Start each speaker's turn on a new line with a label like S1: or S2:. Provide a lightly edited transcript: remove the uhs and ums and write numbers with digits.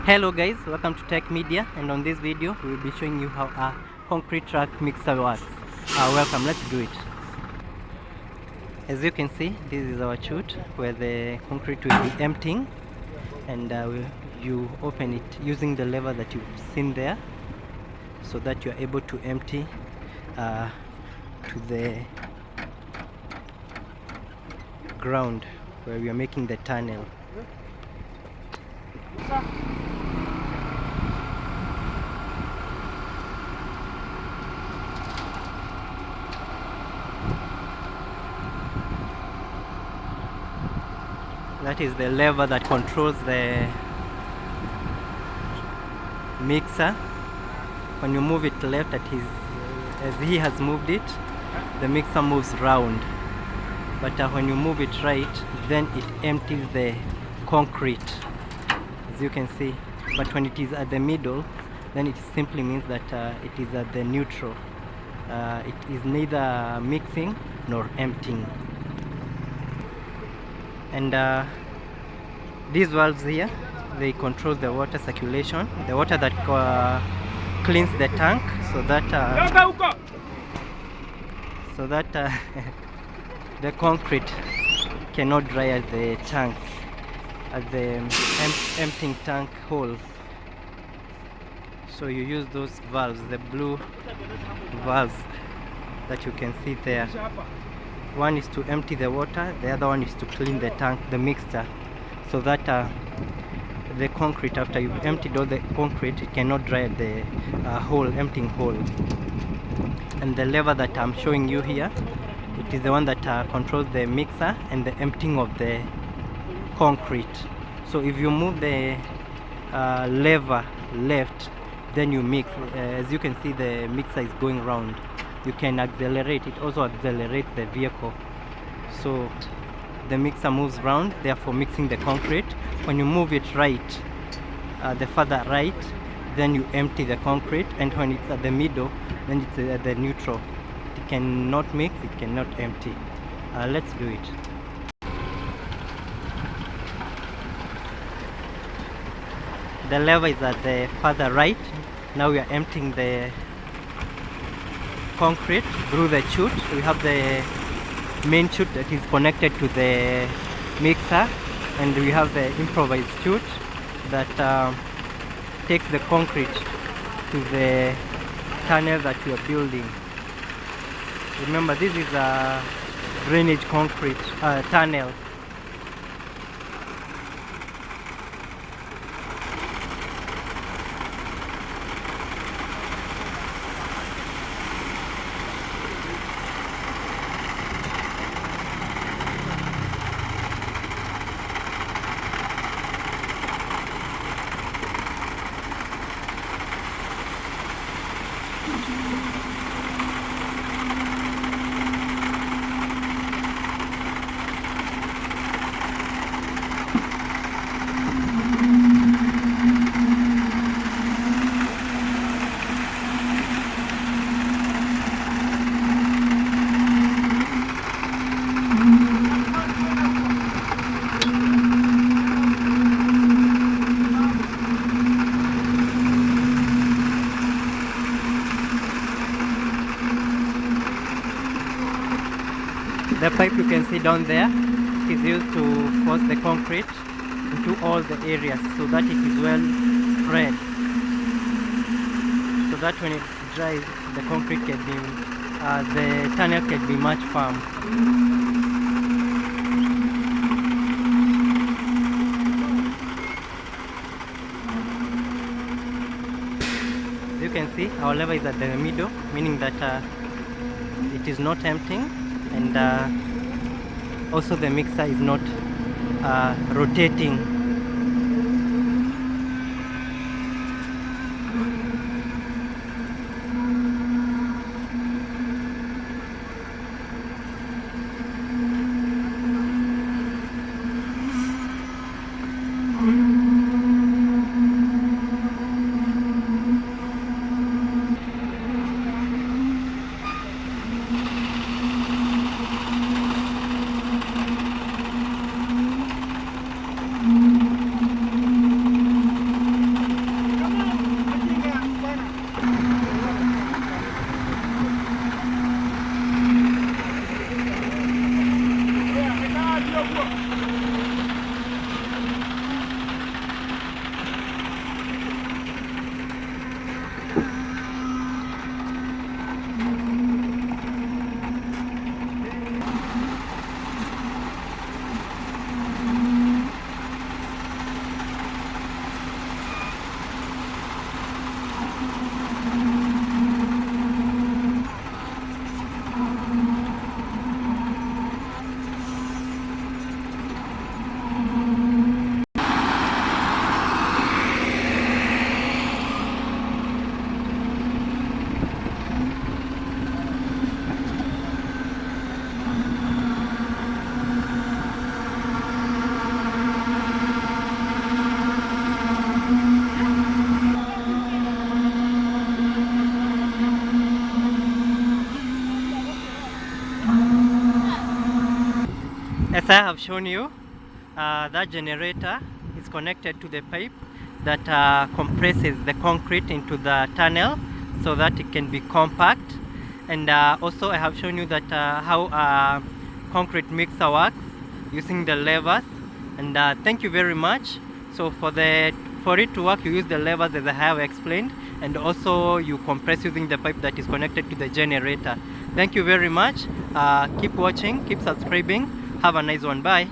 S1: Hello guys, welcome to Tech Media, and on this video we will be showing you how a concrete truck mixer works. Welcome, let's do it. As you can see, this is our chute where the concrete will be emptying, and you open it using the lever that you've seen there so that you are able to empty to the ground where we are making the tunnel. That is the lever that controls the mixer. When you move it left, as he has moved it, the mixer moves round. But when you move it right, then it empties the concrete, as you can see. But when it is at the middle, then it simply means that it is at the neutral. It is neither mixing nor emptying. And these valves here, they control the water circulation, the water that cleans the tank, so that the concrete cannot dry at the tank, at the emptying tank hole. So you use those valves, the blue valves that you can see there. One is to empty the water, the other one is to clean the tank, the mixture, so that the concrete, after you've emptied all the concrete, it cannot dry at the emptying hole. And the lever that I'm showing you here, it is the one that controls the mixer and the emptying of the concrete. So if you move the lever left, then you mix. As you can see, the mixer is going round. You can accelerate, it also accelerates the vehicle. So the mixer moves round, therefore mixing the concrete. When you move it right, the further right, then you empty the concrete, and when it's at the middle, then it's at the neutral. It cannot mix, it cannot empty. Let's do it. The lever is at the further right. Now we are emptying the concrete through the chute. We have the main chute that is connected to the mixer, and we have the improvised chute that takes the concrete to the tunnel that we are building. Remember, this is a drainage concrete tunnel. The pipe you can see down there is used to force the concrete into all the areas so that it is well spread, so that when it dries, the concrete can be, the tunnel can be much firm. As you can see, our lever is at the middle, meaning that it is not emptying, and also the mixer is not rotating. As I have shown you, that generator is connected to the pipe that compresses the concrete into the tunnel so that it can be compact. And also I have shown you that how concrete mixer works using the levers. And thank you very much. So for it to work, you use the levers as I have explained, and also you compress using the pipe that is connected to the generator. Thank you very much. Keep watching, keep subscribing. Have a nice one. Bye.